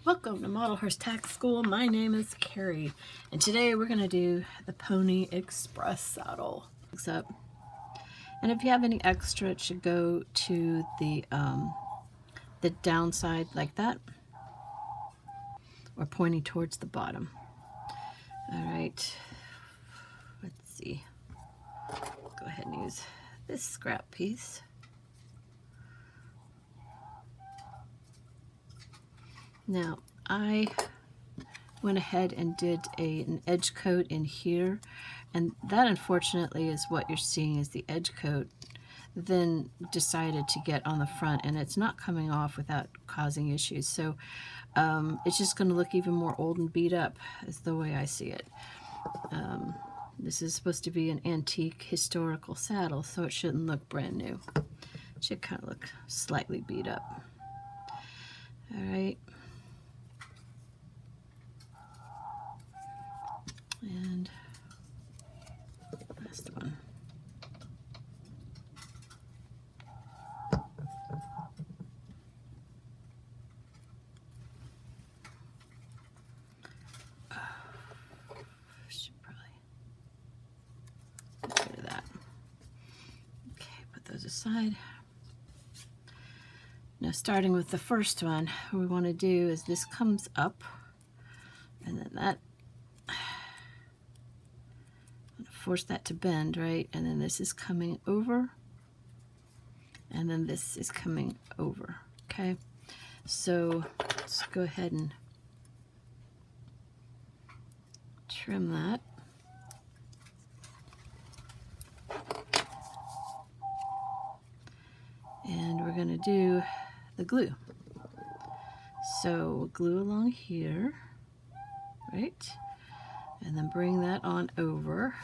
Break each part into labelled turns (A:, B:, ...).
A: Welcome to Model Horse Tack School. My name is Carrie, and today we're going to do the Pony Express saddle. And if you have any extra, it should go to the downside like that, or pointing towards the bottom. All right, let's see. Go ahead and use this scrap piece. Now, I went ahead and did an edge coat in here, and that unfortunately is what you're seeing is the edge coat then decided to get on the front, and it's not coming off without causing issues. So it's just going to look even more old and beat up, is the way I see it. This is supposed to be an antique historical saddle, so it shouldn't look brand new. It should kind of look slightly beat up. All right. And last one. Should probably get rid of that. Okay, put those aside. Now, starting with the first one, what we want to do is this comes up, and then that. Force that to bend, right? And then this is coming over, and then this is coming over. Okay, so let's go ahead and trim that. And we're going to do the glue. So we'll glue along here, right? And then bring that on over.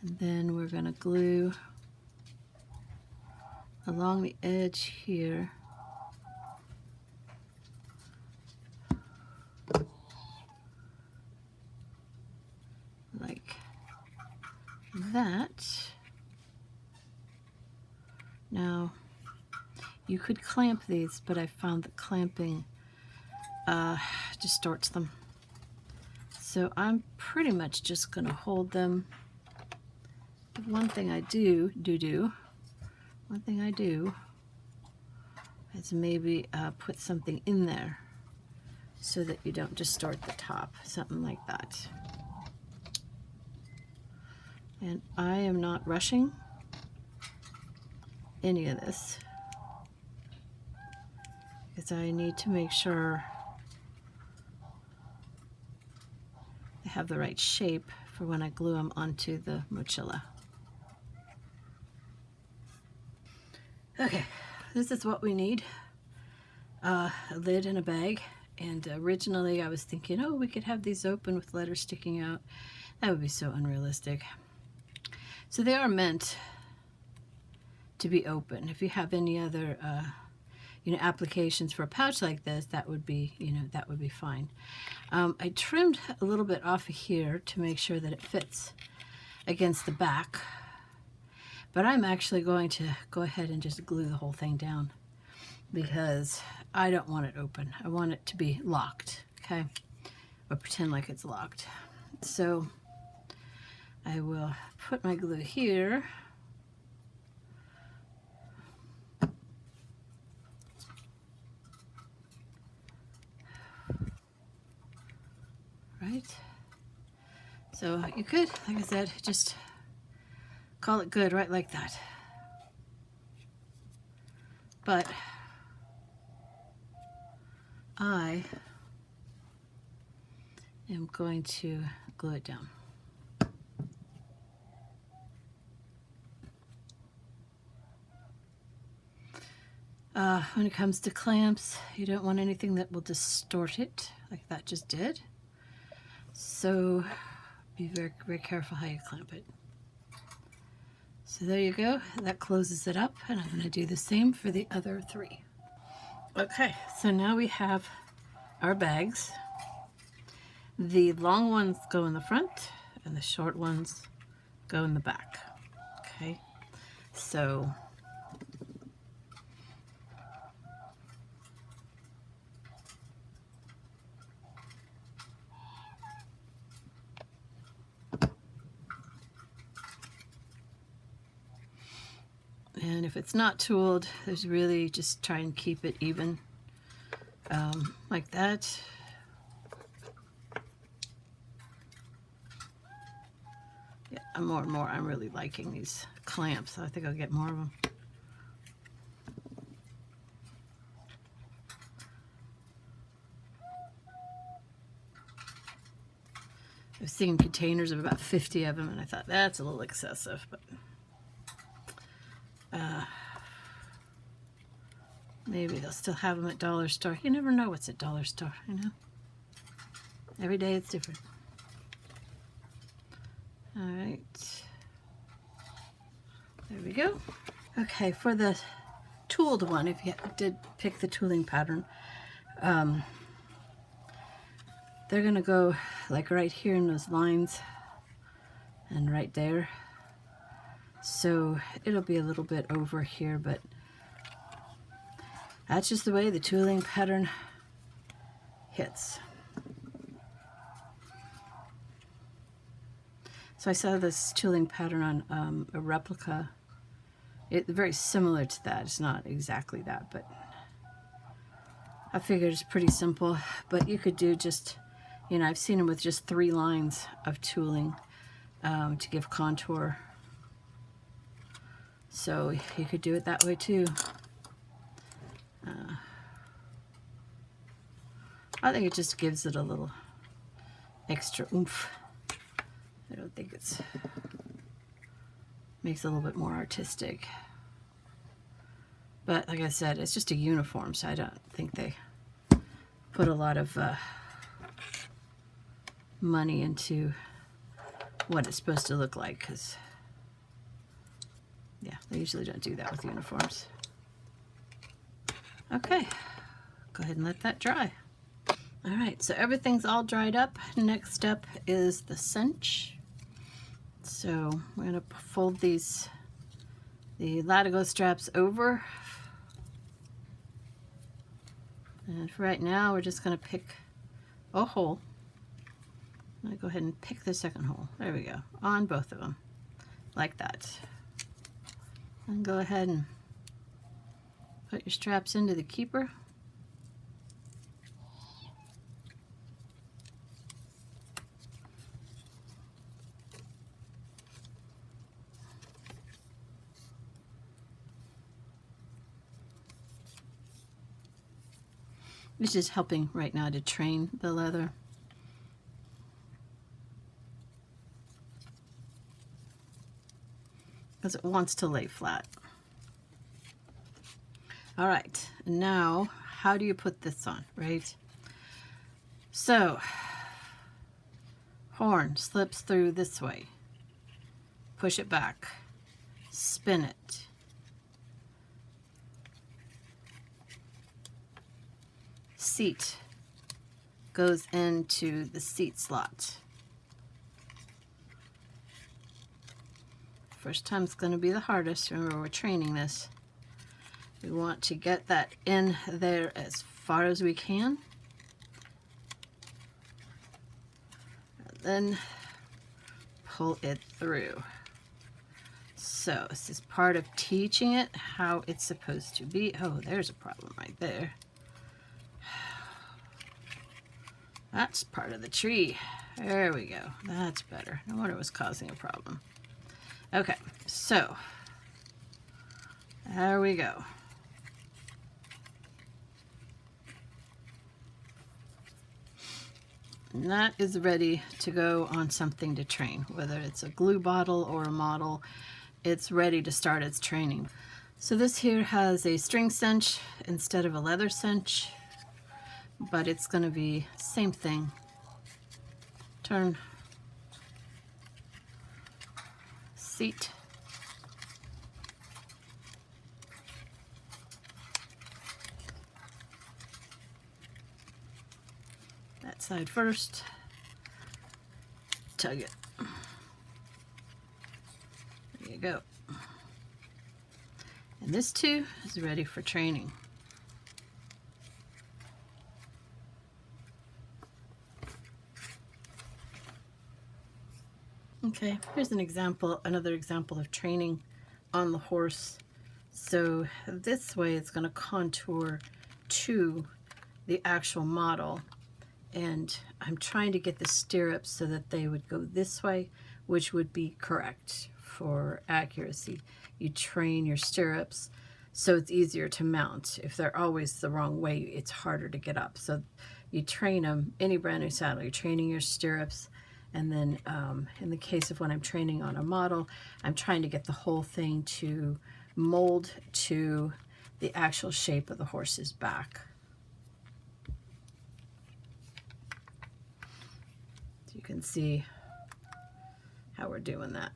A: And then we're going to glue along the edge here. Like that. Now, you could clamp these, but I found that clamping distorts them. So I'm pretty much just going to hold them. One thing I do is maybe put something in there so that you don't distort the top, something like that. And I am not rushing any of this because I need to make sure they have the right shape for when I glue them onto the mochila. Okay, this is what we need. A lid and a bag. And originally I was thinking, oh, we could have these open with letters sticking out. That would be so unrealistic. So they are meant to be open. If you have any other applications for a pouch like this, that would be, that would be fine. I trimmed a little bit off of here to make sure that it fits against the back. But I'm actually going to go ahead and just glue the whole thing down because I don't want it open. I want it to be locked, okay? Or pretend like it's locked. So I will put my glue here. Right? So you could, like I said, just call it good right like that. But I am going to glue it down. When it comes to clamps, you don't want anything that will distort it like that just did. So be very, very careful how you clamp it. So there you go, that closes it up, and I'm going to do the same for the other three. Okay, so now we have our bags. The long ones go in the front, and the short ones go in the back. Okay, so And if it's not tooled, there's really just try and keep it even, like that. Yeah, more and more I'm really liking these clamps, so I think I'll get more of them. I've seen containers of about 50 of them, and I thought that's a little excessive, but maybe they'll still have them at dollar store. You never know what's at dollar store, you know? Every day it's different. All right. There we go. Okay, for the tooled one, if you did pick the tooling pattern, they're gonna go like right here in those lines and right there. So it'll be a little bit over here, but that's just the way the tooling pattern hits. So I saw this tooling pattern on a replica. It's very similar to that. It's not exactly that, but I figured it's pretty simple. But you could do just, you know, I've seen them with just 3 lines of tooling to give contour. So you could do it that way too. I think it just gives it a little extra oomph. I don't think it's makes it a little bit more artistic. But like I said, it's just a uniform, so I don't think they put a lot of money into what it's supposed to look like, because yeah, they usually don't do that with uniforms. Okay, go ahead and let that dry. All right, so everything's all dried up. Next step is the cinch. So we're going to fold the latigo straps over. And for right now, we're just going to pick a hole. I'm going to go ahead and pick the second hole. There we go, on both of them, like that. And go ahead and put your straps into the keeper. This is helping right now to train the leather. Because it wants to lay flat. All right, now how do you put this on, right? So, horn slips through this way. Push it back. Spin it. Seat goes into the seat slot. First time's going to be the hardest. Remember, we're training this. We want to get that in there as far as we can. And then pull it through. So this is part of teaching it how it's supposed to be. Oh, there's a problem right there. That's part of the tree. There we go. That's better. No wonder it was causing a problem. Okay, so there we go. And that is ready to go on something to train, whether it's a glue bottle or a model. It's ready to start its training. So this here has a string cinch instead of a leather cinch, but it's going to be same thing. Turn, seat, that side first, tug it. There you go. And this too is ready for training. Okay, here's an example, another example of training on the horse. So this way it's going to contour to the actual model. And I'm trying to get the stirrups so that they would go this way, which would be correct for accuracy. You train your stirrups so it's easier to mount. If they're always the wrong way, it's harder to get up. So you train them, any brand new saddle, you're training your stirrups. And then in the case of when I'm training on a model, I'm trying to get the whole thing to mold to the actual shape of the horse's back. So you can see how we're doing that.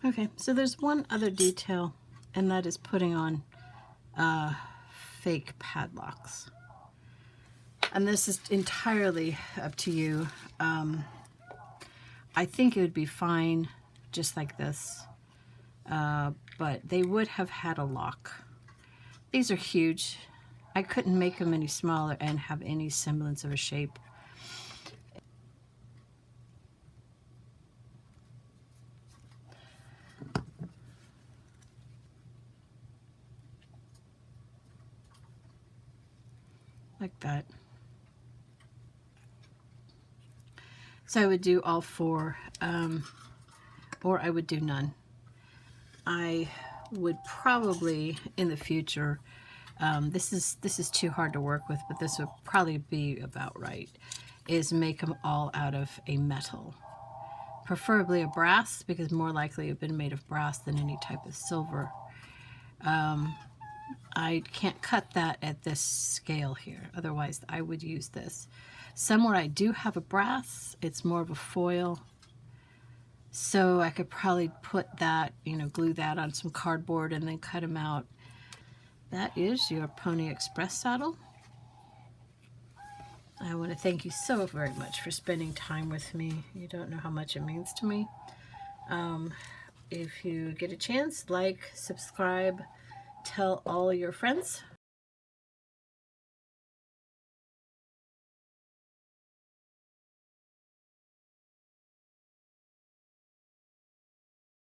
A: Okay, so there's one other detail, and that is putting on fake padlocks. And this is entirely up to you. I think it would be fine just like this, but they would have had a lock. These are huge. I couldn't make them any smaller and have any semblance of a shape. Like that. So I would do all four, or I would do none. I would probably, in the future, this is too hard to work with, but this would probably be about right, is make them all out of a metal. Preferably a brass, because more likely have been made of brass than any type of silver. I can't cut that at this scale here, otherwise I would use this. Somewhere I do have a brass, it's more of a foil, so I could probably put that, glue that on some cardboard and then cut them out. That is your Pony Express saddle. I want to thank you so very much for spending time with me. You don't know how much it means to me. If you get a chance, like, subscribe, tell all your friends.